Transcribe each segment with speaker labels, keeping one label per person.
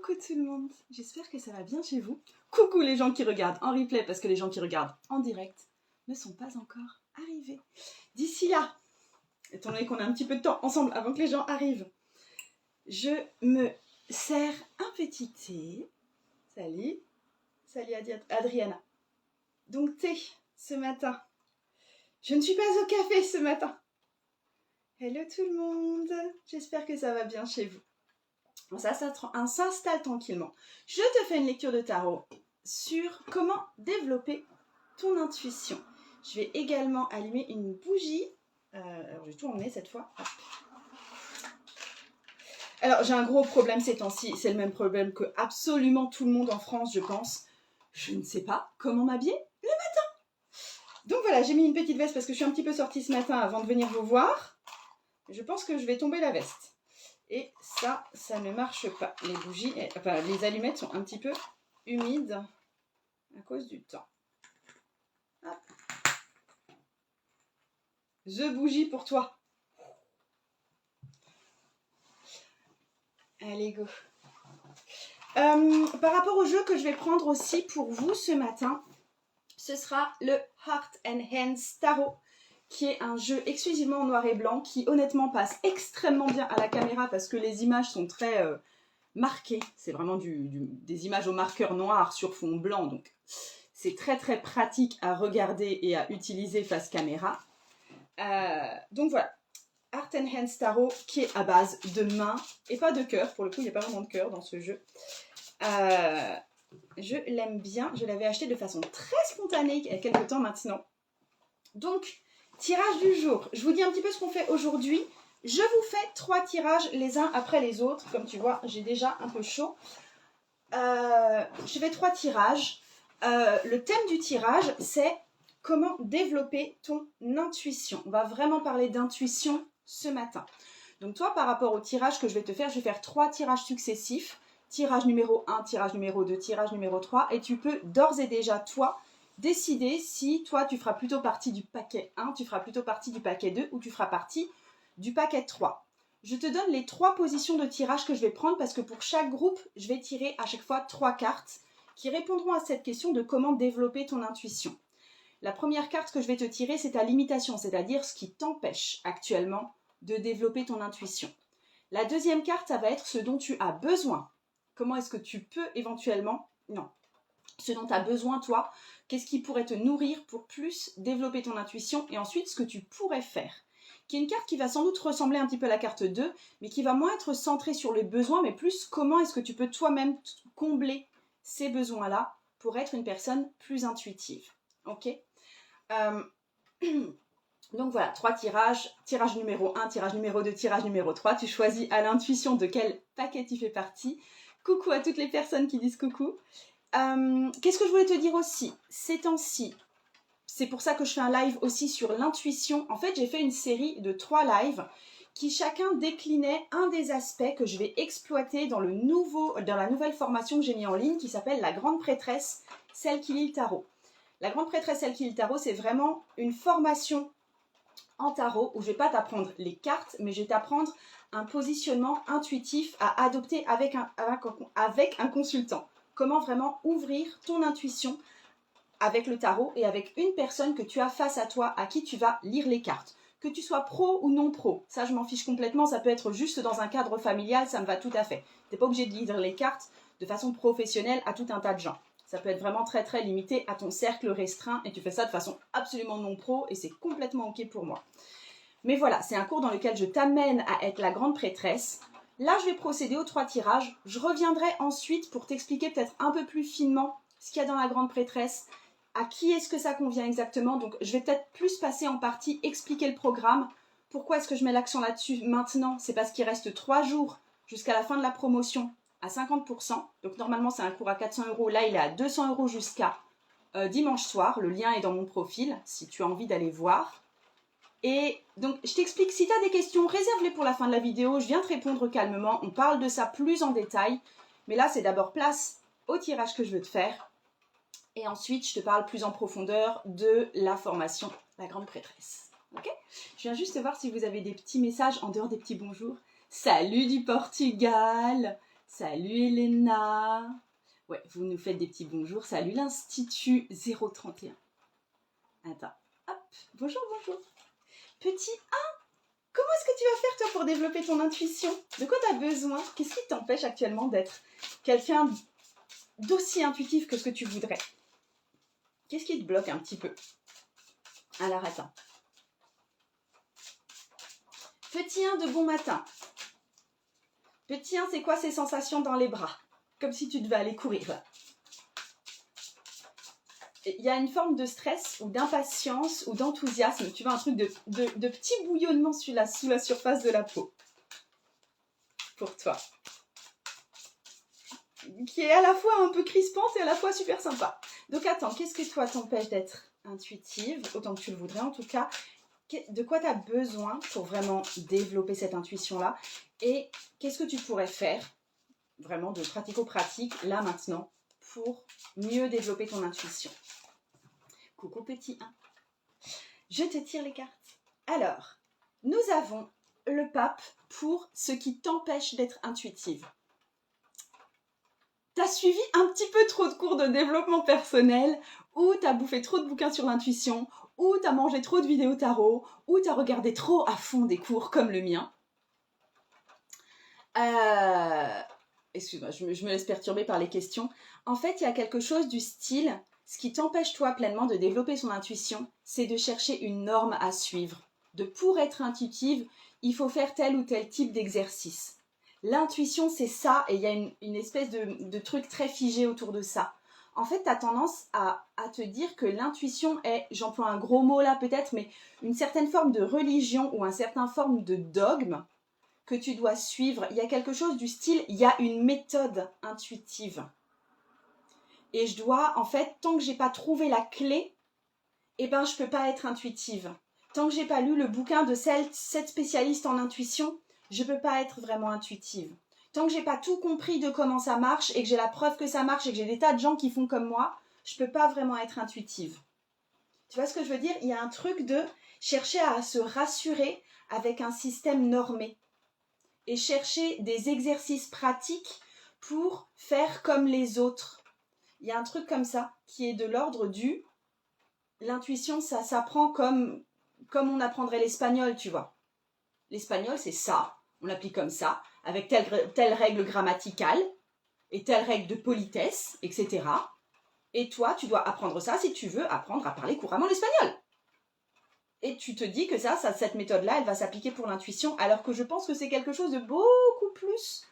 Speaker 1: Coucou tout le monde, j'espère que ça va bien chez vous. Coucou les gens qui regardent en replay parce que les gens qui regardent en direct ne sont pas encore arrivés. D'ici là, étant donné qu'on a un petit peu de temps ensemble avant que les gens arrivent, je me sers un petit thé. Salut Adriana. Donc thé ce matin. Je ne suis pas au café ce matin. Hello tout le monde, j'espère que ça va bien chez vous. Bon, ça s'installe tranquillement. Je te fais une lecture de tarot sur comment développer ton intuition. Je vais également allumer une bougie. Alors, je vais tout emmener cette fois. Hop. Alors, j'ai un gros problème ces temps-ci. C'est le même problème que absolument tout le monde en France, je pense. Je ne sais pas comment m'habiller le matin. Donc voilà, j'ai mis une petite veste parce que je suis un petit peu sortie ce matin avant de venir vous voir. Je pense que je vais tomber la veste. Et ça ne marche pas. Les bougies, enfin les allumettes sont un petit peu humides à cause du temps. Hop. The bougie pour toi. Allez, go. Par rapport au jeu que je vais prendre aussi pour vous ce matin, ce sera le Heart and Hands Tarot, qui est un jeu exclusivement en noir et blanc, qui honnêtement passe extrêmement bien à la caméra parce que les images sont très marquées. C'est vraiment des images au marqueur noir sur fond blanc, donc c'est très très pratique à regarder et à utiliser face caméra. Donc voilà, Heart and Hands Tarot, qui est à base de mains et pas de cœur. Pour le coup, il n'y a pas vraiment de cœur dans ce jeu. Je l'aime bien, je l'avais acheté de façon très spontanée il y a quelques temps maintenant. Donc, tirage du jour. Je vous dis un petit peu ce qu'on fait aujourd'hui. Je vous fais 3 tirages les uns après les autres. Comme tu vois, j'ai déjà un peu chaud. Je fais 3 tirages. Le thème du tirage, c'est comment développer ton intuition. On va vraiment parler d'intuition ce matin. Donc toi, par rapport au tirage que je vais te faire, je vais faire 3 tirages successifs. Tirage numéro 1, tirage numéro 2, tirage numéro 3. Et tu peux d'ores et déjà, toi, décider si toi tu feras plutôt partie du paquet 1, tu feras plutôt partie du paquet 2 ou tu feras partie du paquet 3. Je te donne les 3 positions de tirage que je vais prendre parce que pour chaque groupe, je vais tirer à chaque fois 3 cartes qui répondront à cette question de comment développer ton intuition. La première carte que je vais te tirer, c'est ta limitation, c'est-à-dire ce qui t'empêche actuellement de développer ton intuition. La deuxième carte, ça va être ce dont tu as besoin. Comment est-ce que tu peux éventuellement... Non. Ce dont tu as besoin, toi, qu'est-ce qui pourrait te nourrir pour plus développer ton intuition, et ensuite ce que tu pourrais faire. Qui est une carte qui va sans doute ressembler un petit peu à la carte 2, mais qui va moins être centrée sur les besoins, mais plus comment est-ce que tu peux toi-même combler ces besoins-là pour être une personne plus intuitive. Ok. Donc voilà, 3 tirages, tirage numéro 1, tirage numéro 2, tirage numéro 3. Tu choisis à l'intuition de quel paquet tu fais partie. Coucou à toutes les personnes qui disent coucou. Qu'est-ce que je voulais te dire aussi? Ces temps-ci, c'est pour ça que je fais un live aussi sur l'intuition. En fait, j'ai fait une série de 3 lives qui chacun déclinait un des aspects que je vais exploiter dans la nouvelle formation que j'ai mis en ligne qui s'appelle La Grande Prêtresse, celle qui lit le tarot. La Grande Prêtresse, celle qui lit le tarot, c'est vraiment une formation en tarot où je ne vais pas t'apprendre les cartes, mais je vais t'apprendre un positionnement intuitif à adopter avec un consultant. Comment vraiment ouvrir ton intuition avec le tarot et avec une personne que tu as face à toi, à qui tu vas lire les cartes. Que tu sois pro ou non pro, ça je m'en fiche complètement, ça peut être juste dans un cadre familial, ça me va tout à fait. Tu n'es pas obligé de lire les cartes de façon professionnelle à tout un tas de gens. Ça peut être vraiment très très limité à ton cercle restreint et tu fais ça de façon absolument non pro et c'est complètement ok pour moi. Mais voilà, c'est un cours dans lequel je t'amène à être la grande prêtresse. Là, je vais procéder aux 3 tirages. Je reviendrai ensuite pour t'expliquer peut-être un peu plus finement ce qu'il y a dans la grande prêtresse, à qui est-ce que ça convient exactement. Donc, je vais peut-être plus passer en partie, expliquer le programme. Pourquoi est-ce que je mets l'accent là-dessus maintenant? C'est parce qu'il reste 3 jours jusqu'à la fin de la promotion à 50%. Donc, normalement, c'est un cours à 400 €. Là, il est à 200 € jusqu'à dimanche soir. Le lien est dans mon profil si tu as envie d'aller voir. Et donc, je t'explique, si tu as des questions, réserve-les pour la fin de la vidéo. Je viens te répondre calmement. On parle de ça plus en détail. Mais là, c'est d'abord place au tirage que je veux te faire. Et ensuite, je te parle plus en profondeur de la formation La Grande Prêtresse. Ok? Je viens juste voir si vous avez des petits messages en dehors des petits bonjours. Salut du Portugal! Salut Elena. Ouais, vous nous faites des petits bonjours. Salut l'Institut 031. Attends, hop, bonjour, bonjour. Petit 1, comment est-ce que tu vas faire toi pour développer ton intuition? De quoi tu as besoin? Qu'est-ce qui t'empêche actuellement d'être quelqu'un d'aussi intuitif que ce que tu voudrais? Qu'est-ce qui te bloque un petit peu? Alors attends. Petit 1 de bon matin. Petit 1, c'est quoi ces sensations dans les bras? Comme si tu devais aller courir. Il y a une forme de stress ou d'impatience ou d'enthousiasme. Tu vois, un truc de petit bouillonnement sous la surface de la peau. Pour toi. Qui est à la fois un peu crispante et à la fois super sympa. Donc attends, qu'est-ce que toi t'empêche d'être intuitive? Autant que tu le voudrais en tout cas. De quoi tu as besoin pour vraiment développer cette intuition-là? Et qu'est-ce que tu pourrais faire, vraiment de pratico-pratique, là maintenant, pour mieux développer ton intuition? Coucou petit 1. Je te tire les cartes. Alors, nous avons le pape pour ce qui t'empêche d'être intuitive. T'as suivi un petit peu trop de cours de développement personnel, ou t'as bouffé trop de bouquins sur l'intuition, ou t'as mangé trop de vidéos tarot, ou t'as regardé trop à fond des cours comme le mien. Excuse-moi, je me laisse perturber par les questions. En fait, il y a quelque chose du style, ce qui t'empêche toi pleinement de développer son intuition, c'est de chercher une norme à suivre. Pour être intuitive, il faut faire tel ou tel type d'exercice. L'intuition, c'est ça, et il y a une espèce de truc très figé autour de ça. En fait, tu as tendance à te dire que l'intuition est, j'emploie un gros mot là peut-être, mais une certaine forme de religion ou une certaine forme de dogme que tu dois suivre. Il y a quelque chose du style, il y a une méthode intuitive. Et je dois, en fait, tant que j'ai pas trouvé la clé, eh ben, je peux pas être intuitive. Tant que j'ai pas lu le bouquin de cette spécialiste en intuition, je peux pas être vraiment intuitive. Tant que j'ai pas tout compris de comment ça marche et que j'ai la preuve que ça marche et que j'ai des tas de gens qui font comme moi, je peux pas vraiment être intuitive. Tu vois ce que je veux dire? Il y a un truc de chercher à se rassurer avec un système normé et chercher des exercices pratiques pour faire comme les autres. Il y a un truc comme ça qui est de l'ordre du... L'intuition, ça s'apprend comme on apprendrait l'espagnol, tu vois. L'espagnol, c'est ça, on l'applique comme ça, avec telle règle grammaticale et telle règle de politesse, etc. Et toi, tu dois apprendre ça si tu veux apprendre à parler couramment l'espagnol. Et tu te dis que cette méthode-là, elle va s'appliquer pour l'intuition, alors que je pense que c'est quelque chose de beaucoup plus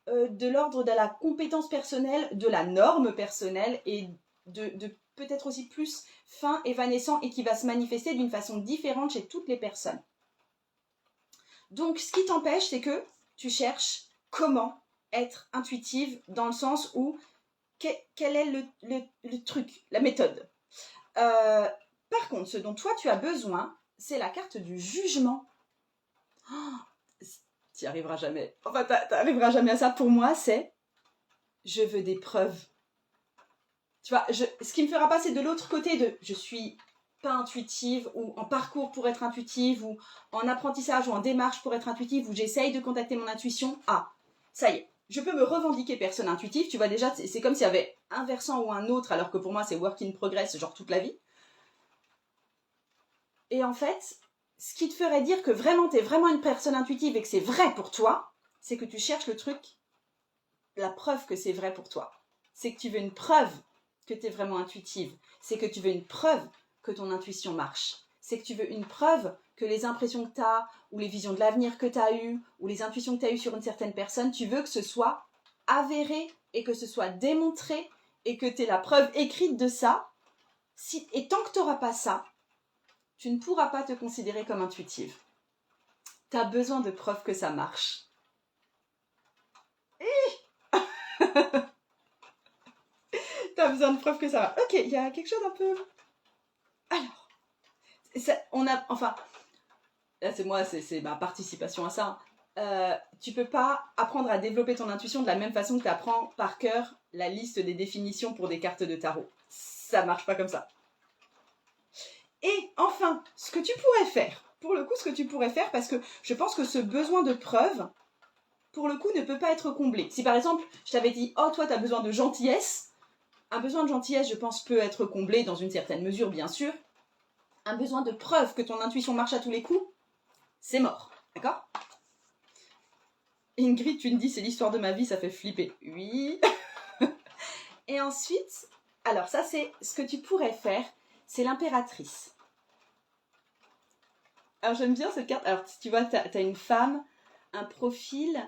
Speaker 1: de l'ordre de la compétence personnelle, de la norme personnelle et de peut-être aussi plus fin, évanescent et qui va se manifester d'une façon différente chez toutes les personnes. Donc, ce qui t'empêche, c'est que tu cherches comment être intuitive dans le sens où quel est le truc, la méthode. Par contre, ce dont toi tu as besoin, c'est la carte du jugement. Oh, tu n'y arriveras jamais. Enfin, tu n'arriveras jamais à ça. Pour moi, c'est je veux des preuves. Tu vois, ce qui me fera passer de l'autre côté de je suis pas intuitive ou en parcours pour être intuitive ou en apprentissage ou en démarche pour être intuitive ou j'essaye de contacter mon intuition. Ah, ça y est, je peux me revendiquer personne intuitive. Tu vois déjà, c'est comme s'il y avait un versant ou un autre alors que pour moi c'est work in progress, genre toute la vie. Et en fait, ce qui te ferait dire que vraiment t'es vraiment une personne intuitive et que c'est vrai pour toi, c'est que tu cherches le truc, la preuve que c'est vrai pour toi. C'est que tu veux une preuve que tu es vraiment intuitive. C'est que tu veux une preuve que ton intuition marche. C'est que tu veux une preuve que les impressions que tu as, ou les visions de l'avenir que tu as eues, ou les intuitions que tu as eues sur une certaine personne, tu veux que ce soit avéré et que ce soit démontré et que tu aies la preuve écrite de ça. Et tant que tu n'auras pas ça, tu ne pourras pas te considérer comme intuitive. Tu as besoin de preuves que ça marche. T'as besoin de preuves que ça va. Ok, il y a quelque chose un peu... Alors, là c'est moi, c'est ma participation à ça. Tu peux pas apprendre à développer ton intuition de la même façon que tu apprends par cœur la liste des définitions pour des cartes de tarot. Ça marche pas comme ça. Et enfin, ce que tu pourrais faire, pour le coup, ce que tu pourrais faire, parce que je pense que ce besoin de preuves pour le coup, ne peut pas être comblé. Si par exemple, je t'avais dit, oh, toi, tu as besoin de gentillesse, un besoin de gentillesse, je pense, peut être comblé dans une certaine mesure, bien sûr. Un besoin de preuve que ton intuition marche à tous les coups, c'est mort. D'accord? Ingrid, tu me dis, c'est l'histoire de ma vie, ça fait flipper. Oui. Et ensuite, alors ça, c'est ce que tu pourrais faire, c'est l'impératrice. Alors, j'aime bien cette carte. Alors, tu vois, tu as une femme, un profil,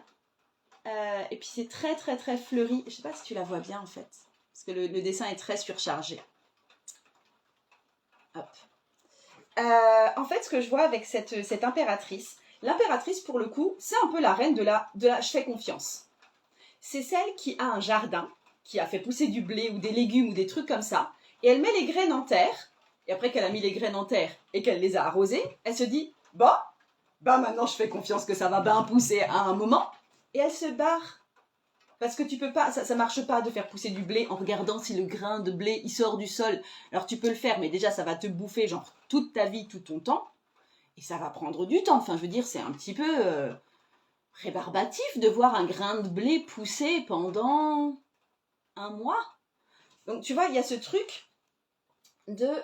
Speaker 1: et puis c'est très, très, très fleuri. Je ne sais pas si tu la vois bien, en fait, parce que le dessin est très surchargé. Hop. En fait, ce que je vois avec cette impératrice, l'impératrice, pour le coup, c'est un peu la reine de la je fais confiance. C'est celle qui a un jardin, qui a fait pousser du blé ou des légumes ou des trucs comme ça, et elle met les graines en terre, et après qu'elle a mis les graines en terre et qu'elle les a arrosées, elle se dit, bah maintenant je fais confiance que ça va bien pousser à un moment, et elle se barre. Parce que tu peux pas, ça marche pas de faire pousser du blé en regardant si le grain de blé il sort du sol. Alors tu peux le faire, mais déjà ça va te bouffer genre toute ta vie, tout ton temps, et ça va prendre du temps. Enfin, je veux dire, c'est un petit peu rébarbatif de voir un grain de blé pousser pendant un mois. Donc tu vois, il y a ce truc de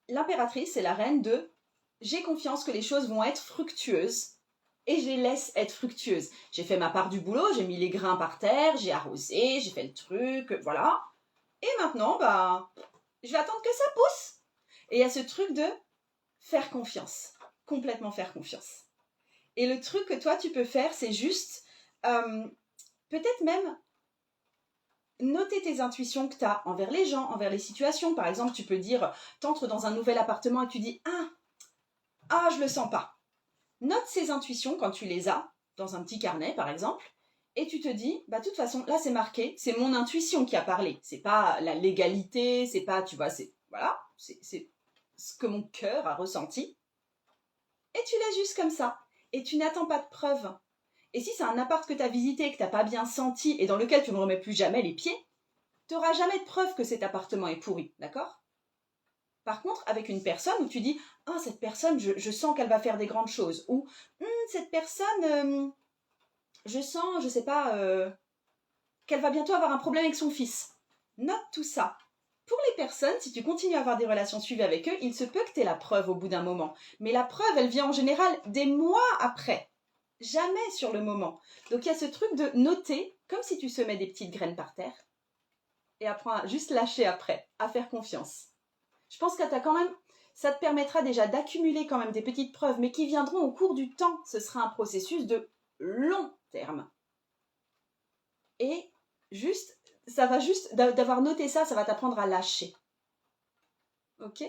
Speaker 1: l'impératrice, c'est la reine de j'ai confiance que les choses vont être fructueuses et je les laisse être fructueuses. J'ai fait ma part du boulot, j'ai mis les grains par terre, j'ai arrosé, j'ai fait le truc, voilà. Et maintenant, je vais attendre que ça pousse. Et il y a ce truc de faire confiance, complètement faire confiance. Et le truc que toi tu peux faire, c'est juste peut-être même noter tes intuitions que tu as envers les gens, envers les situations. Par exemple, tu peux dire, t'entres dans un nouvel appartement et tu dis, je le sens pas. Note ces intuitions quand tu les as, dans un petit carnet par exemple, et tu te dis, de toute façon, là c'est marqué, c'est mon intuition qui a parlé. C'est pas la légalité, c'est pas, tu vois, c'est ce que mon cœur a ressenti. Et tu laisses juste comme ça. Et tu n'attends pas de preuves. Et si c'est un appart que tu as visité et que tu n'as pas bien senti et dans lequel tu ne remets plus jamais les pieds, tu n'auras jamais de preuve que cet appartement est pourri, d'accord? Par contre, avec une personne où tu dis « cette personne, je sens qu'elle va faire des grandes choses » ou « cette personne, je sens, je sais pas, qu'elle va bientôt avoir un problème avec son fils. » Note tout ça. Pour les personnes, si tu continues à avoir des relations suivies avec eux, il se peut que tu aies la preuve au bout d'un moment. Mais la preuve, elle vient en général des mois après. Jamais sur le moment. Donc il y a ce truc de noter, comme si tu semais des petites graines par terre, et apprends à juste lâcher après, à faire confiance. Je pense que ça te permettra déjà d'accumuler quand même des petites preuves, mais qui viendront au cours du temps. Ce sera un processus de long terme. Et d'avoir noté ça, ça va t'apprendre à lâcher. Ok ?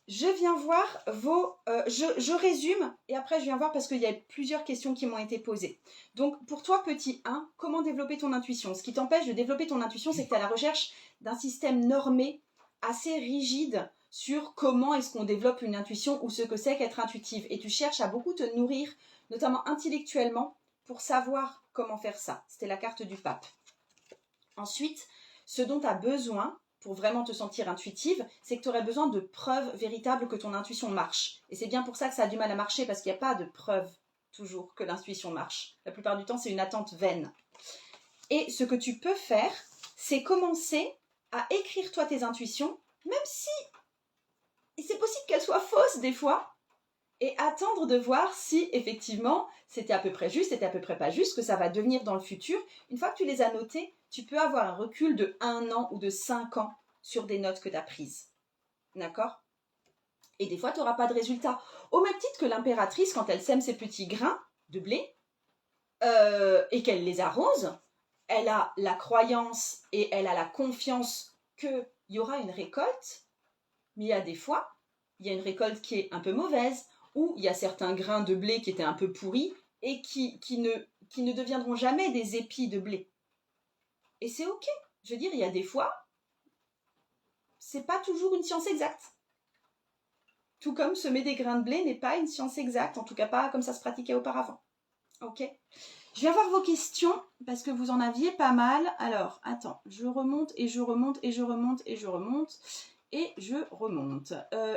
Speaker 1: Je viens voir je résume et après je viens voir parce qu'il y a plusieurs questions qui m'ont été posées. Donc pour toi petit 1, comment développer ton intuition? Ce qui t'empêche de développer ton intuition, c'est que tu es à la recherche d'un système normé, assez rigide sur comment est-ce qu'on développe une intuition ou ce que c'est qu'être intuitive. Et tu cherches à beaucoup te nourrir, notamment intellectuellement, pour savoir comment faire ça. C'était la carte du pape. Ensuite, ce dont tu as besoin pour vraiment te sentir intuitive, c'est que tu aurais besoin de preuves véritables que ton intuition marche. Et c'est bien pour ça que ça a du mal à marcher, parce qu'il n'y a pas de preuve toujours que l'intuition marche. La plupart du temps, c'est une attente vaine. Et ce que tu peux faire, c'est commencer à écrire toi tes intuitions, même si c'est possible qu'elles soient fausses des fois, et attendre de voir si effectivement c'était à peu près juste, c'était à peu près pas juste, que ça va devenir dans le futur. Une fois que tu les as notées, tu peux avoir un recul de 1 an ou de 5 ans sur des notes que tu as prises. D'accord? Et des fois, tu n'auras pas de résultat. Au même titre que l'impératrice, quand elle sème ses petits grains de blé et qu'elle les arrose, elle a la croyance et elle a la confiance qu'il y aura une récolte, mais il y a des fois, il y a une récolte qui est un peu mauvaise, ou il y a certains grains de blé qui étaient un peu pourris et qui ne deviendront jamais des épis de blé. Et c'est ok. Je veux dire, il y a des fois, c'est pas toujours une science exacte. Tout comme semer des grains de blé n'est pas une science exacte, en tout cas pas comme ça se pratiquait auparavant. Ok. Je viens voir vos questions, parce que vous en aviez pas mal. Alors, attends, je remonte et je remonte et je remonte et je remonte. Et je remonte.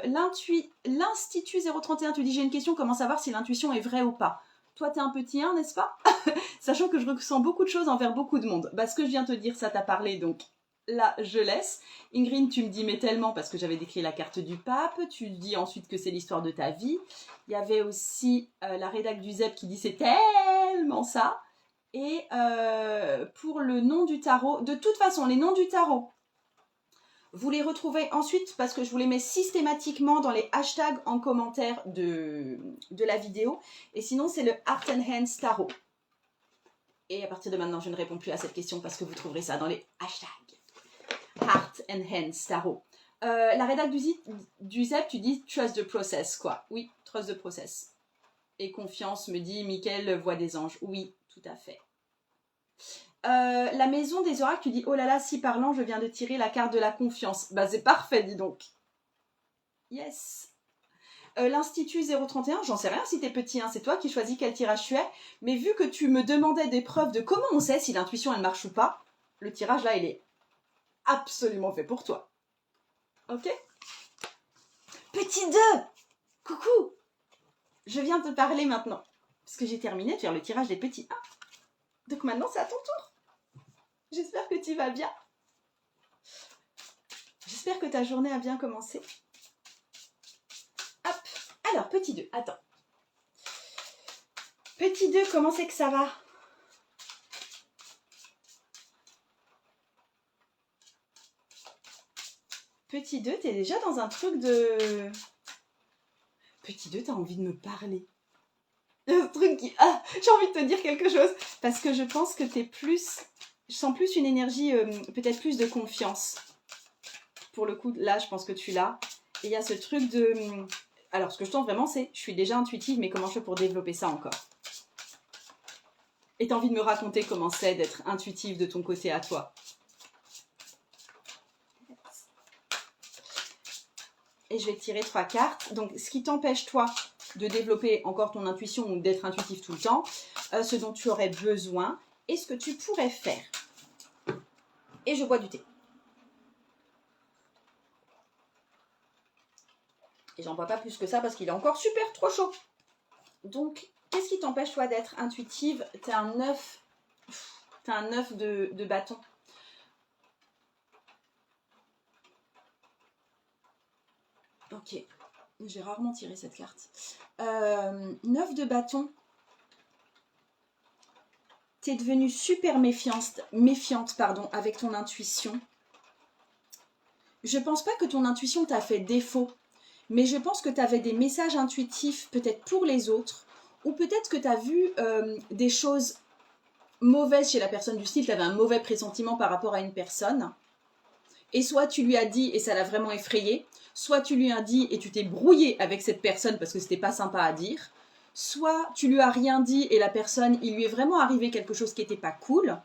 Speaker 1: L'Institut 031, tu dis j'ai une question, comment savoir si l'intuition est vraie ou pas? Toi, t'es un petit 1, n'est-ce pas? Sachant que je ressens beaucoup de choses envers beaucoup de monde. Bah, ce que je viens de te dire, ça t'a parlé, donc là, je laisse. Ingrid, tu me dis mais tellement, parce que j'avais décrit la carte du pape. Tu dis ensuite que c'est l'histoire de ta vie. Il y avait aussi la rédac du ZEP qui dit c'est tellement ça. Et pour le nom du tarot, de toute façon, les noms du tarot, vous les retrouvez ensuite parce que je vous les mets systématiquement dans les hashtags en commentaire de la vidéo. Et sinon, c'est le Heart and Hands Tarot. Et à partir de maintenant, je ne réponds plus à cette question parce que vous trouverez ça dans les hashtags. Heart and Hands Tarot. La rédac du ZEP, tu dis trust the process, quoi. Oui, trust the process. Et confiance, me dit Mickaël, voix des anges. Oui, tout à fait. La maison des oracles, tu dis oh là là, si parlant, je viens de tirer la carte de la confiance. Bah c'est parfait, dis donc. Yes. L'Institut 031, j'en sais rien si t'es petit, hein, c'est toi qui choisis quel tirage tu es. Mais vu que tu me demandais des preuves de comment on sait si l'intuition elle marche ou pas, le tirage là il est absolument fait pour toi. Ok? Petit 2, coucou. Je viens te parler maintenant. Parce que j'ai terminé de faire le tirage des petits 1. Donc maintenant c'est à ton tour. J'espère que tu vas bien. J'espère que ta journée a bien commencé. Hop. Alors, petit 2, attends. Petit 2, comment c'est que ça va? Petit 2, t'es déjà dans un truc de... Petit 2, t'as envie de me parler. Un truc qui... Ah, j'ai envie de te dire quelque chose. Parce que je pense que t'es plus... Je sens plus une énergie, peut-être plus de confiance. Pour le coup, là, je pense que tu l'as. Et il y a ce truc de... Alors, ce que je sens vraiment, c'est... Je suis déjà intuitive, mais comment je fais pour développer ça encore? Et t'as envie de me raconter comment c'est d'être intuitive de ton côté à toi. Et je vais tirer 3 cartes. Donc, ce qui t'empêche, toi, de développer encore ton intuition ou d'être intuitif tout le temps, ce dont tu aurais besoin et ce que tu pourrais faire. Et je bois du thé. Et j'en bois pas plus que ça parce qu'il est encore super trop chaud. Donc, qu'est-ce qui t'empêche, toi, d'être intuitive? T'as un 9. T'as un 9 de bâton. Ok. J'ai rarement tiré cette carte. 9 de bâton. T'es devenue super méfiante avec ton intuition. Je pense pas que ton intuition t'a fait défaut, mais je pense que tu avais des messages intuitifs peut-être pour les autres, ou peut-être que tu as vu des choses mauvaises chez la personne du style, tu avais un mauvais pressentiment par rapport à une personne, et soit tu lui as dit et ça l'a vraiment effrayé, soit tu lui as dit et tu t'es brouillé avec cette personne parce que c'était pas sympa à dire, soit tu lui as rien dit et la personne, il lui est vraiment arrivé quelque chose qui n'était pas cool.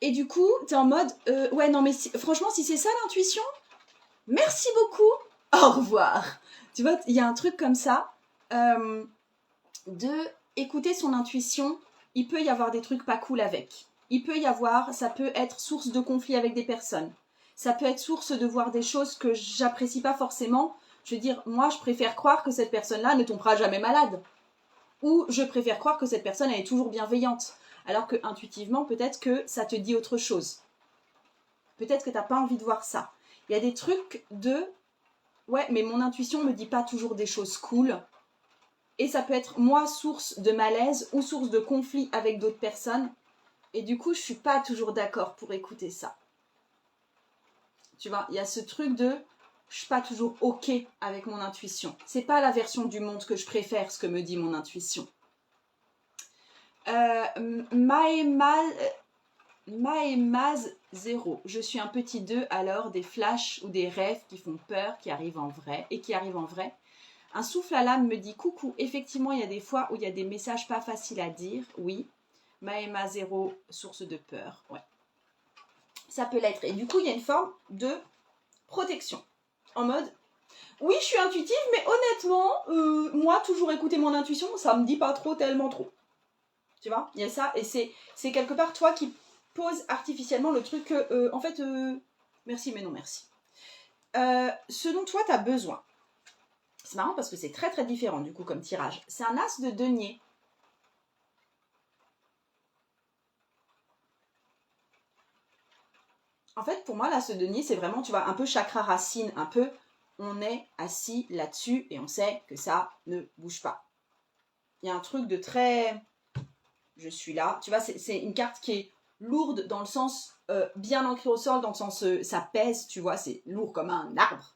Speaker 1: Et du coup, t'es en mode, ouais non mais franchement si c'est ça l'intuition, merci beaucoup, au revoir. Tu vois, il y a un truc comme ça, de écouter son intuition, il peut y avoir des trucs pas cool avec. Il peut y avoir, ça peut être source de conflit avec des personnes. Ça peut être source de voir des choses que j'apprécie pas forcément. Je veux dire, moi, je préfère croire que cette personne-là ne tombera jamais malade. Ou je préfère croire que cette personne, elle est toujours bienveillante. Alors que intuitivement, peut-être que ça te dit autre chose. Peut-être que t'as pas envie de voir ça. Il y a des trucs de... Ouais, mais mon intuition me dit pas toujours des choses cool. Et ça peut être, moi, source de malaise ou source de conflit avec d'autres personnes. Et du coup, je suis pas toujours d'accord pour écouter ça. Tu vois, il y a ce truc de... Je suis pas toujours OK avec mon intuition. C'est pas la version du monde que je préfère, ce que me dit mon intuition. Maemaz 0. Je suis un petit 2, alors des flashs ou des rêves qui font peur, qui arrivent en vrai et qui arrivent en vrai. Un souffle à l'âme me dit coucou. Effectivement, il y a des fois où il y a des messages pas faciles à dire. Oui. Maema 0, source de peur. Ouais. Ça peut l'être. Et du coup, il y a une forme de protection. En mode, oui, je suis intuitive, mais honnêtement, moi, toujours écouter mon intuition, ça me dit pas trop, tellement trop. Tu vois, il y a ça. Et c'est quelque part toi qui poses artificiellement le truc que, en fait, Merci, mais non merci. Ce dont toi, tu as besoin. C'est marrant parce que c'est très très différent du coup comme tirage. C'est un as de denier. En fait, pour moi, l'as de denier, c'est vraiment, tu vois, un peu chakra racine, un peu, on est assis là-dessus et on sait que ça ne bouge pas. Il y a un truc de très, je suis là. Tu vois, c'est une carte qui est lourde dans le sens bien ancrée au sol, dans le sens ça pèse, tu vois, c'est lourd comme un arbre,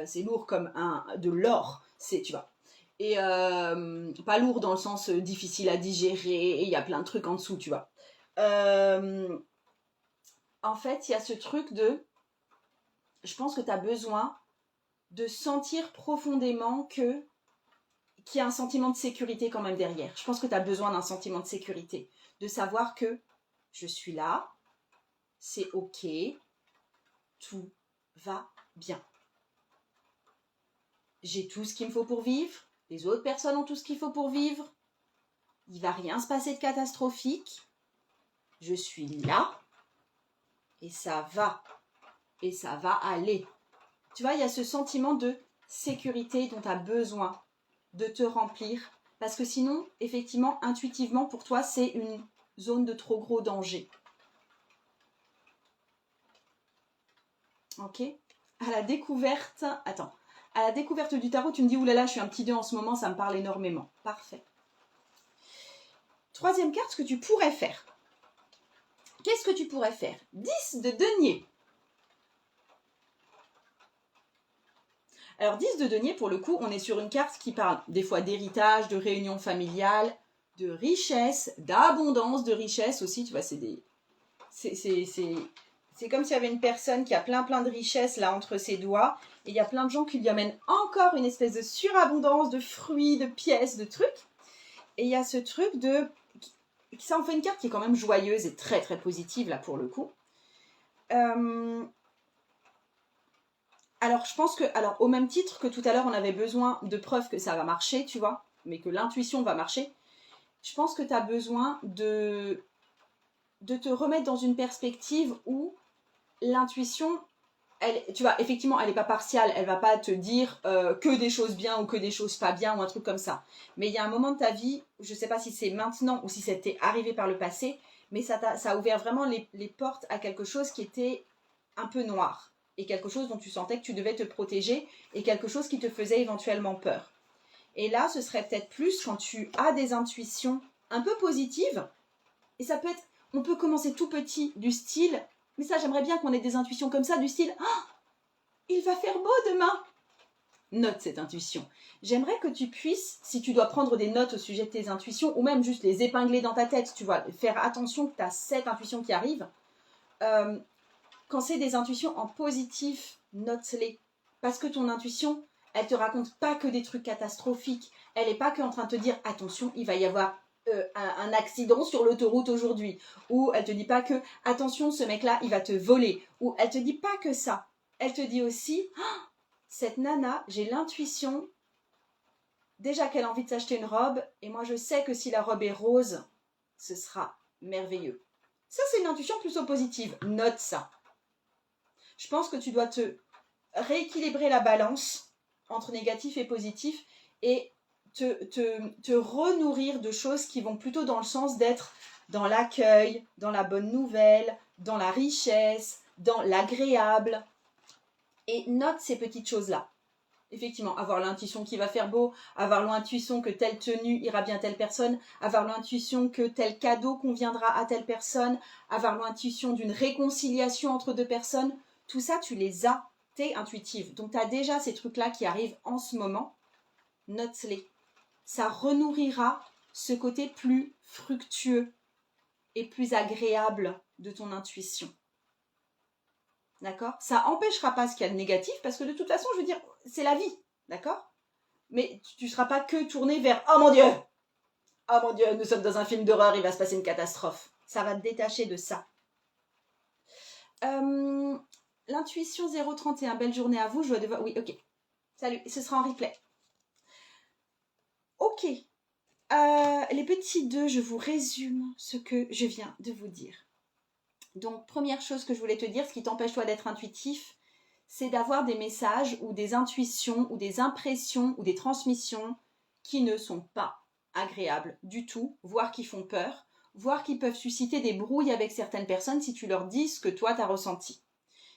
Speaker 1: c'est lourd comme de l'or, c'est, tu vois. Et pas lourd dans le sens difficile à digérer, et il y a plein de trucs en dessous, tu vois. En fait, il y a ce truc de, je pense que tu as besoin de sentir profondément qu'il y a un sentiment de sécurité quand même derrière. Je pense que tu as besoin d'un sentiment de sécurité, de savoir que je suis là, c'est ok, tout va bien. J'ai tout ce qu'il me faut pour vivre, les autres personnes ont tout ce qu'il faut pour vivre, il ne va rien se passer de catastrophique, je suis là, et ça va aller. Tu vois, il y a ce sentiment de sécurité dont tu as besoin de te remplir, parce que sinon, effectivement, intuitivement, pour toi, c'est une zone de trop gros danger. Ok. À la découverte, attends, à la découverte du tarot, tu me dis, oulala, je suis un petit 2 en ce moment, ça me parle énormément. Parfait. Troisième carte, ce que tu pourrais faire. Qu'est-ce que tu pourrais faire? 10 de denier. Alors 10 de denier, pour le coup, on est sur une carte qui parle des fois d'héritage, de réunion familiale, de richesse, d'abondance, de richesse aussi, tu vois, c'est comme s'il y avait une personne qui a plein de richesses là entre ses doigts, et il y a plein de gens qui lui amènent encore une espèce de surabondance de fruits, de pièces, de trucs. Et il y a ce truc de... Ça en fait une carte qui est quand même joyeuse et très très positive là pour le coup. Alors je pense que, alors au même titre que tout à l'heure on avait besoin de preuves que ça va marcher, tu vois, mais que l'intuition va marcher, je pense que tu as besoin de te remettre dans une perspective où l'intuition, tu vois, effectivement, elle n'est pas partiale, elle ne va pas te dire que des choses bien ou que des choses pas bien ou un truc comme ça. Mais il y a un moment de ta vie, je ne sais pas si c'est maintenant ou si c'était arrivé par le passé, mais ça a ouvert vraiment les portes à quelque chose qui était un peu noir et quelque chose dont tu sentais que tu devais te protéger et quelque chose qui te faisait éventuellement peur. Et là, ce serait peut-être plus quand tu as des intuitions un peu positives, et ça peut être, on peut commencer tout petit du style, mais ça j'aimerais bien qu'on ait des intuitions comme ça du style oh, il va faire beau demain. Note cette intuition. J'aimerais que tu puisses, si tu dois prendre des notes au sujet de tes intuitions, ou même juste les épingler dans ta tête, tu vois, faire attention que tu as cette intuition qui arrive. Quand c'est des intuitions en positif, note-les. Parce que ton intuition, elle te raconte pas que des trucs catastrophiques. Elle n'est pas que en train de te dire attention, il va y avoir un accident sur l'autoroute aujourd'hui. Ou elle te dit pas que attention, ce mec-là, il va te voler. Ou elle te dit pas que ça. Elle te dit aussi oh, cette nana, j'ai l'intuition déjà qu'elle a envie de s'acheter une robe. Et moi, je sais que si la robe est rose, ce sera merveilleux. Ça, c'est une intuition plutôt positive. Note ça. Je pense que tu dois te rééquilibrer la balance entre négatif et positif et te renourrir de choses qui vont plutôt dans le sens d'être dans l'accueil, dans la bonne nouvelle, dans la richesse, dans l'agréable. Et note ces petites choses-là. Effectivement, avoir l'intuition qu'il va faire beau, avoir l'intuition que telle tenue ira bien à telle personne, avoir l'intuition que tel cadeau conviendra à telle personne, avoir l'intuition d'une réconciliation entre deux personnes, tout ça, tu les as, t'es intuitive. Donc, tu as déjà ces trucs-là qui arrivent en ce moment, note-les. Ça renourrira ce côté plus fructueux et plus agréable de ton intuition. D'accord? Ça n'empêchera pas ce qu'il y a de négatif, parce que de toute façon, je veux dire, c'est la vie. D'accord? Mais tu ne seras pas que tourné vers « Oh mon Dieu! Oh mon Dieu, nous sommes dans un film d'horreur, il va se passer une catastrophe. » Ça va te détacher de ça. L'intuition 031, belle journée à vous. Je dois devoir... Oui, ok. Salut, ce sera en replay. Ok. Les petits deux, je vous résume ce que je viens de vous dire. Donc, première chose que je voulais te dire, ce qui t'empêche toi d'être intuitif, c'est d'avoir des messages ou des intuitions ou des impressions ou des transmissions qui ne sont pas agréables du tout, voire qui font peur, voire qui peuvent susciter des brouilles avec certaines personnes si tu leur dis ce que toi t'as ressenti.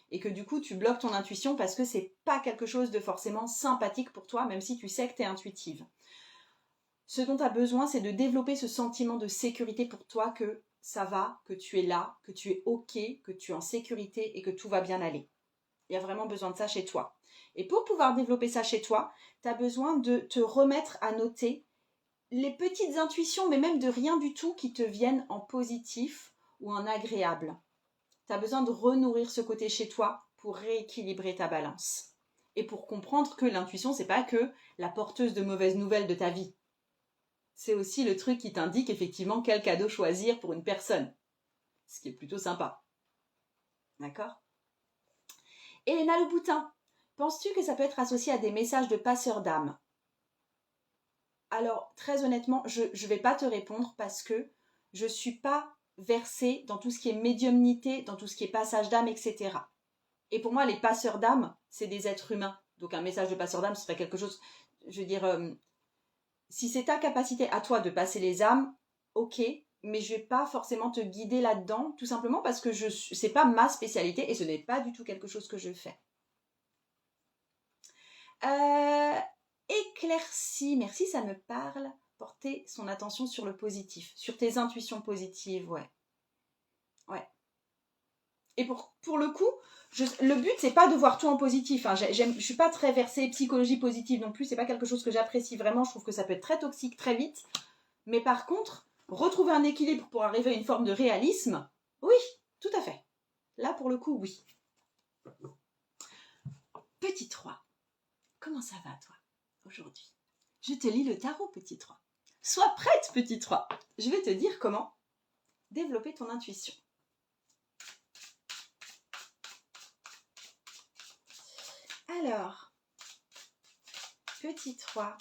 Speaker 1: Et que du coup tu bloques ton intuition parce que c'est pas quelque chose de forcément sympathique pour toi, même si tu sais que tu es intuitive. Ce dont tu as besoin, c'est de développer ce sentiment de sécurité pour toi, que ça va, que tu es là, que tu es ok, que tu es en sécurité et que tout va bien aller. Il y a vraiment besoin de ça chez toi. Et pour pouvoir développer ça chez toi, tu as besoin de te remettre à noter les petites intuitions, mais même de rien du tout, qui te viennent en positif ou en agréable. Tu as besoin de renourrir ce côté chez toi pour rééquilibrer ta balance. Et pour comprendre que l'intuition, c'est pas que la porteuse de mauvaises nouvelles de ta vie. C'est aussi le truc qui t'indique effectivement quel cadeau choisir pour une personne. Ce qui est plutôt sympa. D'accord ? Elena Le Boutin, penses-tu que ça peut être associé à des messages de passeurs d'âme ? Alors, très honnêtement, je ne vais pas te répondre parce que je ne suis pas versée dans tout ce qui est médiumnité, dans tout ce qui est passage d'âme, etc. Et pour moi, les passeurs d'âme, c'est des êtres humains. Donc un message de passeur d'âme, ce serait quelque chose, je veux dire, si c'est ta capacité à toi de passer les âmes, ok, mais je ne vais pas forcément te guider là-dedans, tout simplement parce que ce n'est pas ma spécialité et ce n'est pas du tout quelque chose que je fais. Éclaircie, merci, ça me parle. Porter son attention sur le positif, sur tes intuitions positives, ouais. Ouais. Et pour le coup, le but, c'est pas de voir tout en positif. Hein. Je suis pas très versée psychologie positive non plus. C'est pas quelque chose que j'apprécie vraiment. Je trouve que ça peut être très toxique très vite. Mais par contre, retrouver un équilibre pour arriver à une forme de réalisme, oui, tout à fait. Là, pour le coup, oui. Petit 3, comment ça va, toi, aujourd'hui ? Je te lis le tarot, petit 3. Sois prête, petit 3. Je vais te dire comment développer ton intuition. Alors, petit 3.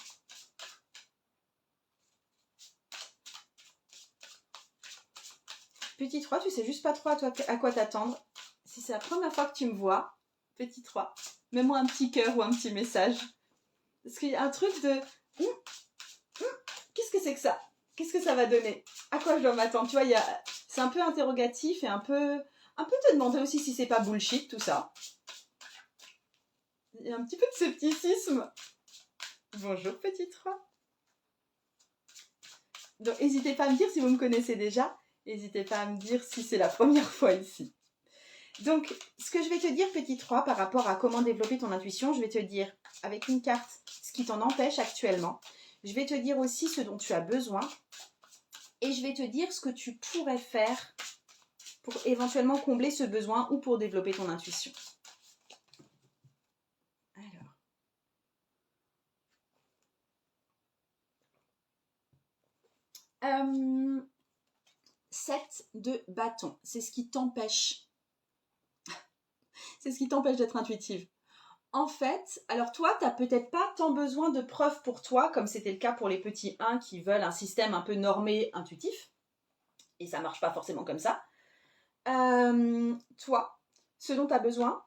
Speaker 1: Petit 3, tu sais juste pas trop à quoi t'attendre. Si c'est la première fois que tu me vois, petit 3, mets-moi un petit cœur ou un petit message. Parce qu'il y a un truc de... Qu'est-ce que c'est que ça ? Qu'est-ce que ça va donner ? À quoi je dois m'attendre ? Tu vois, c'est un peu interrogatif et un peu te demander aussi si c'est pas bullshit tout ça. Il y a un petit peu de scepticisme. Bonjour petit 3. Donc n'hésitez pas à me dire si vous me connaissez déjà. N'hésitez pas à me dire si c'est la première fois ici. Donc, ce que je vais te dire, petit 3, par rapport à comment développer ton intuition, je vais te dire, avec une carte, ce qui t'en empêche actuellement. Je vais te dire aussi ce dont tu as besoin. Et je vais te dire ce que tu pourrais faire pour éventuellement combler ce besoin ou pour développer ton intuition. Alors. 7 de bâton, c'est ce qui t'empêche. C'est ce qui t'empêche d'être intuitive. En fait, alors toi, tu n'as peut-être pas tant besoin de preuves pour toi, comme c'était le cas pour les petits 1 qui veulent un système un peu normé, intuitif. Et ça ne marche pas forcément comme ça. Toi, ce dont tu as besoin,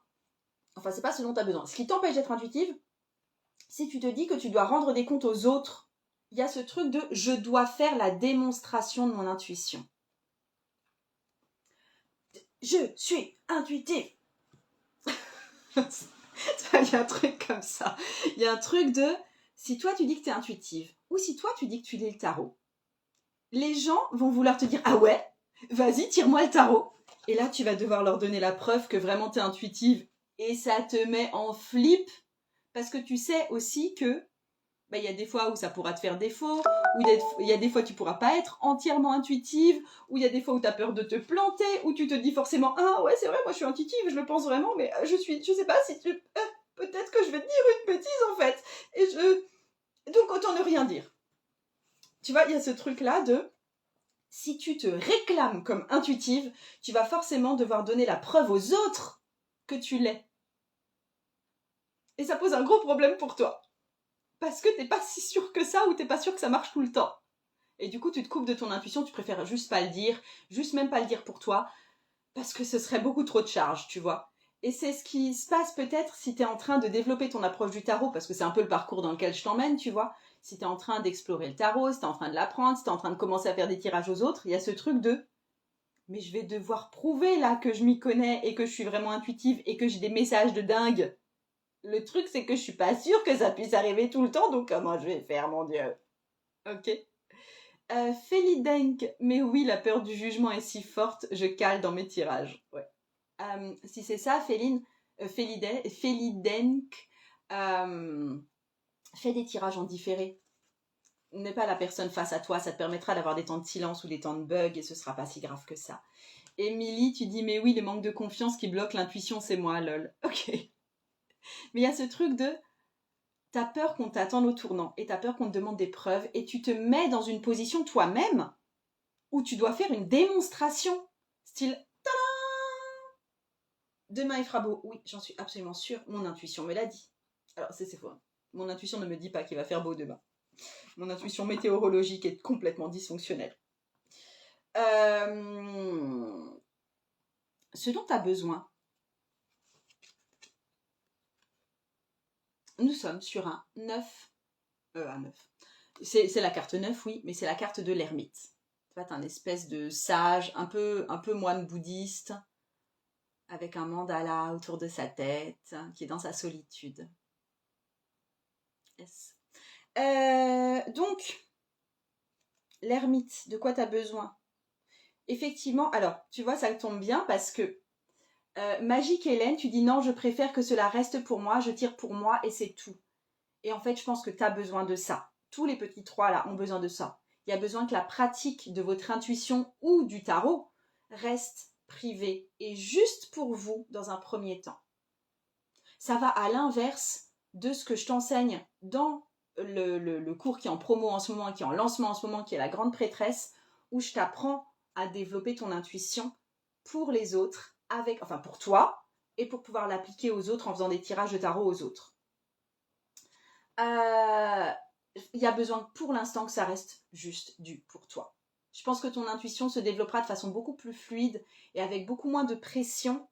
Speaker 1: enfin, c'est pas ce dont tu as besoin. Ce qui t'empêche d'être intuitive, si tu te dis que tu dois rendre des comptes aux autres, il y a ce truc de « je dois faire la démonstration de mon intuition ». Je suis intuitive. Il y a un truc comme ça. Il y a un truc de, si toi tu dis que tu es intuitive, ou si toi tu dis que tu lis le tarot, les gens vont vouloir te dire « Ah ouais, vas-y, tire-moi le tarot ». Et là, tu vas devoir leur donner la preuve que vraiment tu es intuitive. Et ça te met en flip, parce que tu sais aussi que il y a des fois où ça pourra te faire défaut, où il y a des fois où tu pourras pas être entièrement intuitive, où il y a des fois où tu as peur de te planter, où tu te dis forcément « Ah ouais, c'est vrai, moi je suis intuitive, je le pense vraiment, mais je sais pas si tu... peut-être que je vais te dire une bêtise en fait. » Donc autant ne rien dire. Tu vois, il y a ce truc-là de... Si tu te réclames comme intuitive, tu vas forcément devoir donner la preuve aux autres que tu l'es. Et ça pose un gros problème pour toi. Parce que t'es pas si sûr que ça ou t'es pas sûr que ça marche tout le temps. Et du coup, tu te coupes de ton intuition, tu préfères juste pas le dire, juste même pas le dire pour toi. parce que ce serait beaucoup trop de charge, tu vois. Et c'est ce qui se passe peut-être si tu es en train de développer ton approche du tarot, parce que c'est un peu le parcours dans lequel je t'emmène, tu vois. Si tu es en train d'explorer le tarot, si tu es en train de l'apprendre, si tu es en train de commencer à faire des tirages aux autres, il y a ce truc de mais je vais devoir prouver là que je m'y connais et que je suis vraiment intuitive et que j'ai des messages de dingue. Le truc, c'est que je suis pas sûre que ça puisse arriver tout le temps, donc comment je vais faire, mon Dieu? Ok. Felidenk, mais oui, la peur du jugement est si forte, je cale dans mes tirages. Ouais. Si c'est ça, Felidenk, euh, fais des tirages en différé. N'est pas la personne face à toi, ça te permettra d'avoir des temps de silence ou des temps de bug et ce sera pas si grave que ça. Émilie, tu dis mais oui, le manque de confiance qui bloque l'intuition, c'est moi, lol. Ok. Mais il y a ce truc de t'as peur qu'on t'attende au tournant et t'as peur qu'on te demande des preuves et tu te mets dans une position toi-même où tu dois faire une démonstration. Style, demain il fera beau. Oui, j'en suis absolument sûre, mon intuition me l'a dit. Alors c'est faux. Hein. Mon intuition ne me dit pas qu'il va faire beau demain. Mon intuition météorologique est complètement dysfonctionnelle. Ce dont tu as besoin. Nous sommes sur un 9. Un 9. C'est la carte 9, oui, mais c'est la carte de l'ermite. Tu vois, t'es un espèce de sage, un peu moine bouddhiste, avec un mandala autour de sa tête, qui est dans sa solitude. Yes. Donc, l'ermite, de quoi tu as besoin? Effectivement, alors, tu vois, ça tombe bien parce que Magique Hélène, tu dis non, je préfère que cela reste pour moi, je tire pour moi et c'est tout. Et en fait, je pense que tu as besoin de ça. Tous les petits 3 là ont besoin de ça. Il y a besoin que la pratique de votre intuition ou du tarot reste privée et juste pour vous dans un premier temps. Ça va à l'inverse de ce que je t'enseigne dans le cours qui est en promo en ce moment, qui est en lancement en ce moment, qui est la grande prêtresse, où je t'apprends à développer ton intuition pour les autres, enfin pour toi, et pour pouvoir l'appliquer aux autres en faisant des tirages de tarot aux autres. Il y a besoin pour l'instant que ça reste juste du pour toi. Je pense que ton intuition se développera de façon beaucoup plus fluide et avec beaucoup moins de pression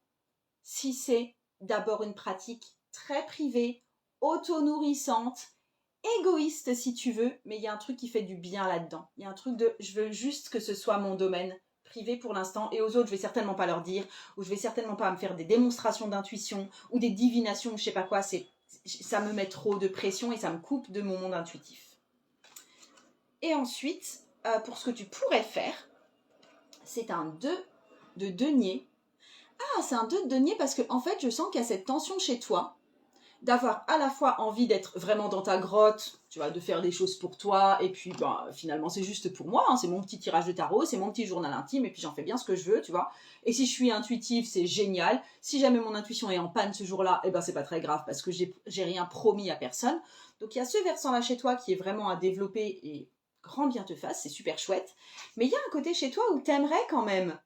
Speaker 1: si c'est d'abord une pratique très privée, auto-nourrissante, égoïste si tu veux, mais il y a un truc qui fait du bien là-dedans. Il y a un truc de je veux juste que ce soit mon domaine privé pour l'instant et aux autres je vais certainement pas leur dire ou je vais certainement pas me faire des démonstrations d'intuition ou des divinations, je sais pas quoi, ça me met trop de pression et ça me coupe de mon monde intuitif. Et ensuite, pour ce que tu pourrais faire, c'est un 2 de denier. Ah, c'est un 2 de denier parce que en fait, je sens qu'il y a cette tension chez toi d'avoir à la fois envie d'être vraiment dans ta grotte, tu vois, de faire des choses pour toi, et puis finalement c'est juste pour moi, hein, c'est mon petit tirage de tarot, c'est mon petit journal intime, et puis j'en fais bien ce que je veux, tu vois. Et si je suis intuitive, c'est génial. Si jamais mon intuition est en panne ce jour-là, eh ben c'est pas très grave parce que j'ai rien promis à personne. Donc il y a ce versant-là chez toi qui est vraiment à développer et grand bien te fasse, c'est super chouette. Mais il y a un côté chez toi où t'aimerais quand même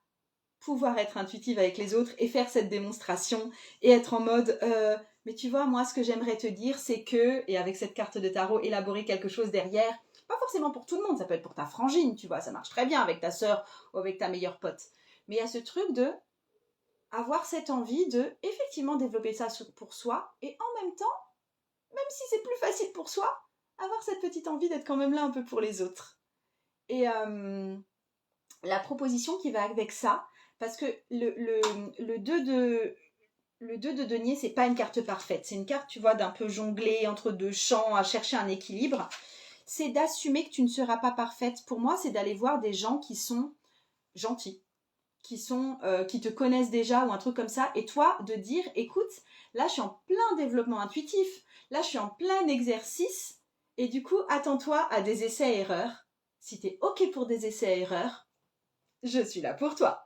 Speaker 1: pouvoir être intuitive avec les autres et faire cette démonstration et être en mode mais tu vois, moi ce que j'aimerais te dire c'est que, et avec cette carte de tarot, élaborer quelque chose derrière, pas forcément pour tout le monde, ça peut être pour ta frangine, tu vois, ça marche très bien avec ta sœur ou avec ta meilleure pote, mais il y a ce truc de avoir cette envie de effectivement développer ça pour soi et en même temps, même si c'est plus facile pour soi, avoir cette petite envie d'être quand même là un peu pour les autres. Et la proposition qui va avec ça, parce que le 2 de denier, c'est pas une carte parfaite. C'est une carte, tu vois, d'un peu jongler entre deux champs, à chercher un équilibre. C'est d'assumer que tu ne seras pas parfaite. Pour moi, c'est d'aller voir des gens qui sont gentils, qui te connaissent déjà ou un truc comme ça. Et toi, de dire, écoute, là, je suis en plein développement intuitif. Là, je suis en plein exercice. Et du coup, attends-toi à des essais-erreurs. Si tu es OK pour des essais-erreurs, je suis là pour toi.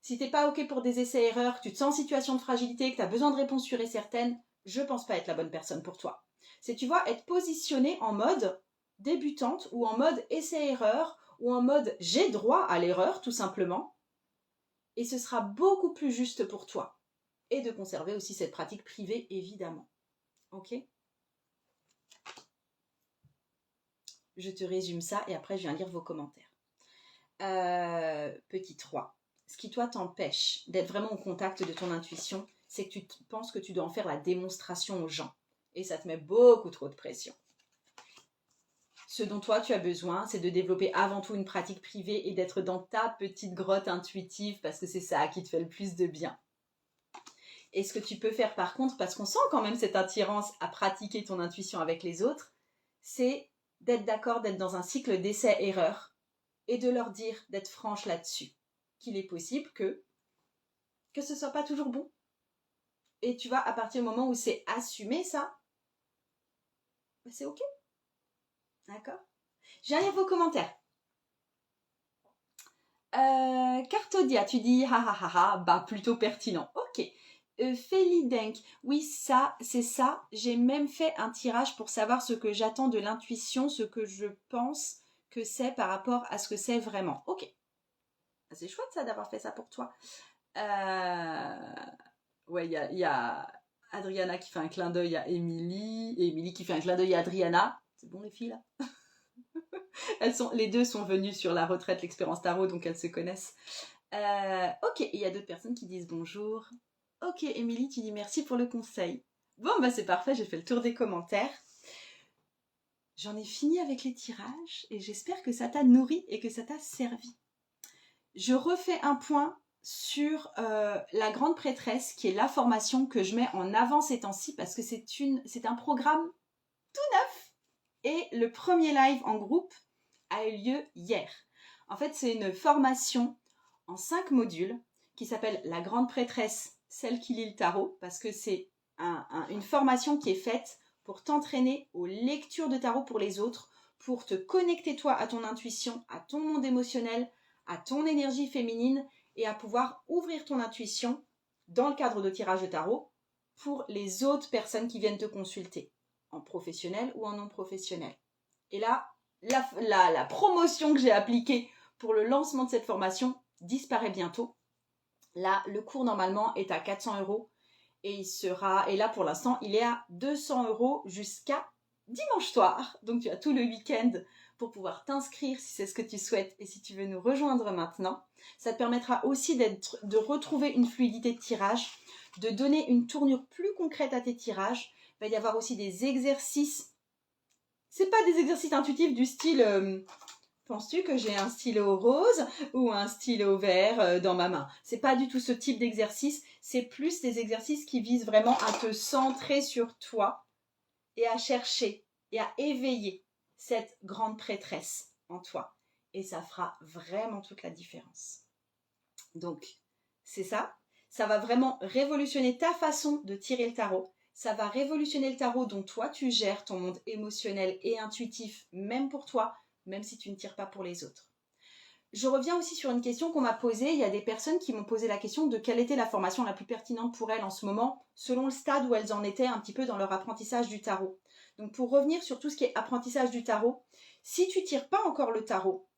Speaker 1: Si t'es pas OK pour des essais-erreurs, que tu te sens en situation de fragilité, que tu as besoin de réponses sûres et certaines, je pense pas être la bonne personne pour toi. C'est, tu vois, être positionné en mode débutante ou en mode essai-erreur ou en mode j'ai droit à l'erreur, tout simplement. Et ce sera beaucoup plus juste pour toi. Et de conserver aussi cette pratique privée, évidemment. OK ? Je te résume ça et après je viens lire vos commentaires. Petit 3. ce qui toi t'empêche d'être vraiment au contact de ton intuition, c'est que tu penses que tu dois en faire la démonstration aux gens. Et ça te met beaucoup trop de pression. Ce dont toi tu as besoin, c'est de développer avant tout une pratique privée et d'être dans ta petite grotte intuitive parce que c'est ça qui te fait le plus de bien. Et ce que tu peux faire par contre, parce qu'on sent quand même cette attirance à pratiquer ton intuition avec les autres, c'est d'être d'accord, d'être dans un cycle d'essai-erreur et de leur dire, d'être franche là-dessus, qu'il est possible que ce soit pas toujours bon. Et tu vois, à partir du moment où c'est assumé ça, bah c'est ok. D'accord. J'ai un vos commentaires. Cartodia, tu dis ha ha ha ha, bah plutôt pertinent. Ok. Felidenk, oui ça, c'est ça. J'ai même fait un tirage pour savoir ce que j'attends de l'intuition, ce que je pense que c'est par rapport à ce que c'est vraiment. Ok. C'est chouette ça d'avoir fait ça pour toi. Ouais, il y a Adriana qui fait un clin d'œil à Émilie, et Émilie qui fait un clin d'œil à Adriana. C'est bon les filles là. Les deux sont venues sur la retraite, l'expérience tarot, donc elles se connaissent. Ok, il y a d'autres personnes qui disent bonjour. Ok, Émilie, tu dis merci pour le conseil. Bon, bah c'est parfait, j'ai fait le tour des commentaires. J'en ai fini avec les tirages et j'espère que ça t'a nourri et que ça t'a servi. Je refais un point sur la grande prêtresse, qui est la formation que je mets en avant ces temps-ci parce que c'est un programme tout neuf. Et le premier live en groupe a eu lieu hier. En fait, c'est une formation en 5 modules qui s'appelle La Grande Prêtresse, celle qui lit le tarot, parce que c'est une formation qui est faite pour t'entraîner aux lectures de tarot pour les autres, pour te connecter toi à ton intuition, à ton monde émotionnel, à ton énergie féminine et à pouvoir ouvrir ton intuition dans le cadre de tirage de tarot pour les autres personnes qui viennent te consulter, en professionnel ou en non professionnel. Et là, la promotion que j'ai appliquée pour le lancement de cette formation disparaît bientôt. Là, le cours normalement est à 400 € et là pour l'instant, il est à 200 € jusqu'à dimanche soir. Donc tu as tout le week-end pour pouvoir t'inscrire si c'est ce que tu souhaites et si tu veux nous rejoindre maintenant. Ça te permettra aussi de retrouver une fluidité de tirage, de donner une tournure plus concrète à tes tirages. Il va y avoir aussi des exercices. C'est pas des exercices intuitifs du style penses-tu que j'ai un stylo rose ou un stylo vert dans ma main? C'est pas du tout ce type d'exercice, c'est plus des exercices qui visent vraiment à te centrer sur toi et à chercher et à éveiller cette grande prêtresse en toi. Et ça fera vraiment toute la différence. Donc, c'est ça. Ça va vraiment révolutionner ta façon de tirer le tarot. Ça va révolutionner le tarot dont toi tu gères ton monde émotionnel et intuitif, même pour toi, même si tu ne tires pas pour les autres. Je reviens aussi sur une question qu'on m'a posée. Il y a des personnes qui m'ont posé la question de quelle était la formation la plus pertinente pour elles en ce moment, selon le stade où elles en étaient un petit peu dans leur apprentissage du tarot. Donc pour revenir sur tout ce qui est apprentissage du tarot, si tu ne tires pas encore le tarot,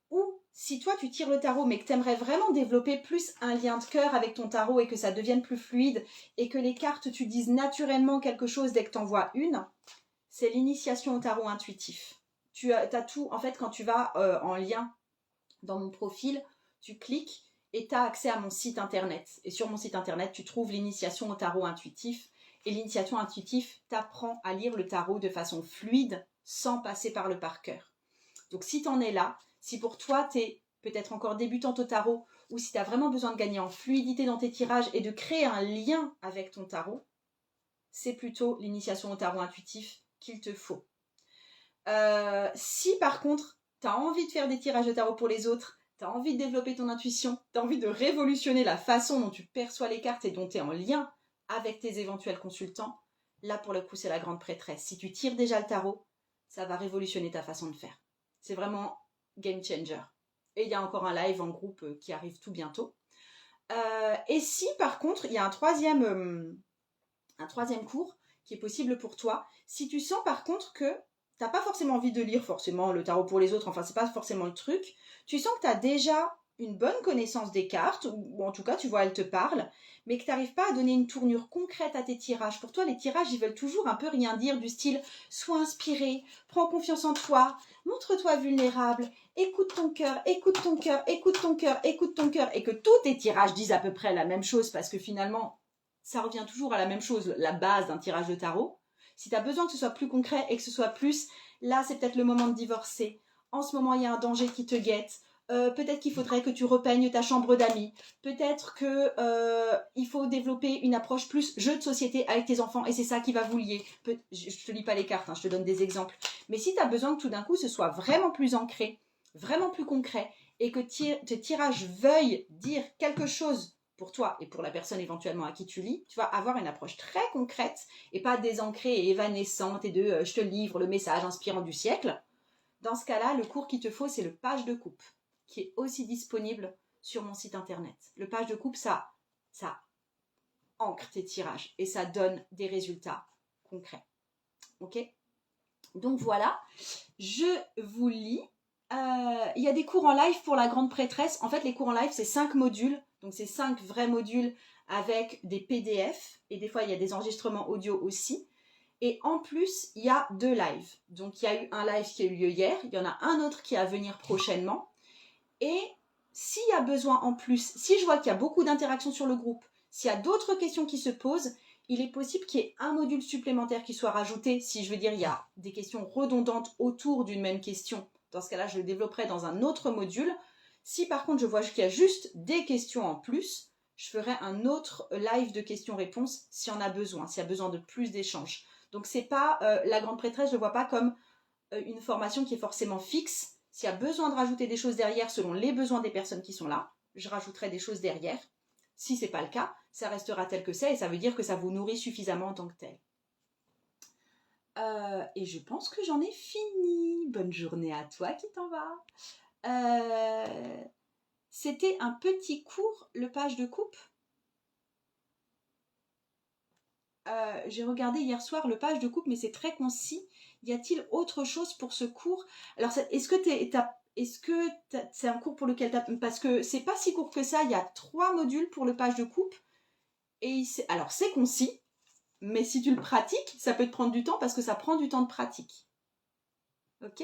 Speaker 1: ou si toi tu tires le tarot mais que tu aimerais vraiment développer plus un lien de cœur avec ton tarot et que ça devienne plus fluide et que les cartes tu dises naturellement quelque chose dès que tu en vois une, c'est l'initiation au tarot intuitif. Tu as tout, en fait quand tu vas en lien dans mon profil, tu cliques et tu as accès à mon site internet. Et sur mon site internet, tu trouves l'initiation au tarot intuitif. Et l'initiation intuitive t'apprend à lire le tarot de façon fluide sans passer par le par cœur. Donc si tu en es là, si pour toi tu es peut-être encore débutante au tarot ou si tu as vraiment besoin de gagner en fluidité dans tes tirages et de créer un lien avec ton tarot, c'est plutôt l'initiation au tarot intuitif qu'il te faut. Si par contre tu as envie de faire des tirages de tarot pour les autres, tu as envie de développer ton intuition, tu as envie de révolutionner la façon dont tu perçois les cartes et dont tu es en lien avec tes éventuels consultants, là pour le coup c'est la grande prêtresse. Si tu tires déjà le tarot, ça va révolutionner ta façon de faire. C'est vraiment game changer. Et il y a encore un live en groupe qui arrive tout bientôt. Et si par contre il y a un troisième cours qui est possible pour toi, si tu sens par contre que t'as pas forcément envie de lire forcément le tarot pour les autres, enfin c'est pas forcément le truc, tu sens que tu as déjà une bonne connaissance des cartes, ou en tout cas, tu vois, elles te parlent, mais que tu n'arrives pas à donner une tournure concrète à tes tirages. Pour toi, les tirages, ils veulent toujours un peu rien dire du style « sois inspiré, prends confiance en toi, montre-toi vulnérable, écoute ton cœur, écoute ton cœur, écoute ton cœur, écoute ton cœur », et que tous tes tirages disent à peu près la même chose, parce que finalement, ça revient toujours à la même chose, la base d'un tirage de tarot. Si tu as besoin que ce soit plus concret et que ce soit plus « là, c'est peut-être le moment de divorcer, en ce moment, il y a un danger qui te guette », peut-être qu'il faudrait que tu repeignes ta chambre d'amis. Peut-être qu'il faut développer une approche plus jeu de société avec tes enfants et c'est ça qui va vous lier. Je ne te lis pas les cartes, hein, je te donne des exemples. Mais si tu as besoin que tout d'un coup ce soit vraiment plus ancré, vraiment plus concret et que tes tirages veuillent dire quelque chose pour toi et pour la personne éventuellement à qui tu lis, tu vas avoir une approche très concrète et pas désancrée et évanescente et de je te livre le message inspirant du siècle. Dans ce cas-là, le cours qu'il te faut, c'est le page de coupe, qui est aussi disponible sur mon site internet. Le page de coupe, ça ancre tes tirages et ça donne des résultats concrets. Ok ? Donc voilà, je vous lis. Il y a des cours en live pour la grande prêtresse. En fait, les cours en live, c'est 5 modules. Donc, c'est 5 vrais modules avec des PDF. Et des fois, il y a des enregistrements audio aussi. Et en plus, il y a 2 lives. Donc, il y a eu un live qui a eu lieu hier. Il y en a un autre qui est à venir prochainement. Et s'il y a besoin en plus, si je vois qu'il y a beaucoup d'interactions sur le groupe, s'il y a d'autres questions qui se posent, il est possible qu'il y ait un module supplémentaire qui soit rajouté. Si je veux dire, il y a des questions redondantes autour d'une même question, dans ce cas-là, je le développerai dans un autre module. Si par contre, je vois qu'il y a juste des questions en plus, je ferai un autre live de questions-réponses s'il y en a besoin, s'il y a besoin de plus d'échanges. Donc, c'est pas la grande prêtresse, je ne le vois pas comme une formation qui est forcément fixe. S'il y a besoin de rajouter des choses derrière selon les besoins des personnes qui sont là, je rajouterai des choses derrière. Si ce n'est pas le cas, ça restera tel que c'est et ça veut dire que ça vous nourrit suffisamment en tant que tel. Et je pense que j'en ai fini. Bonne journée à toi qui t'en va. C'était un petit cours, le page de coupe. J'ai regardé hier soir le page de coupe, mais c'est très concis. Y a-t-il autre chose pour ce cours? Alors, est-ce que c'est un cours pour lequel parce que c'est pas si court que ça, il y a 3 modules pour le page de coupe. Alors, c'est concis, mais si tu le pratiques, ça peut te prendre du temps parce que ça prend du temps de pratique. Ok?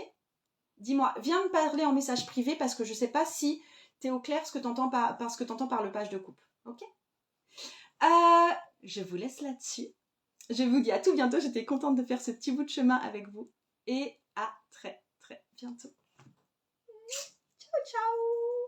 Speaker 1: Dis-moi, viens me parler en message privé parce que je sais pas si tu es au clair ce que tu entends par le page de coupe. Ok? Je vous laisse là-dessus. Je vous dis à tout bientôt. J'étais contente de faire ce petit bout de chemin avec vous. Et à très très bientôt. Ciao, ciao!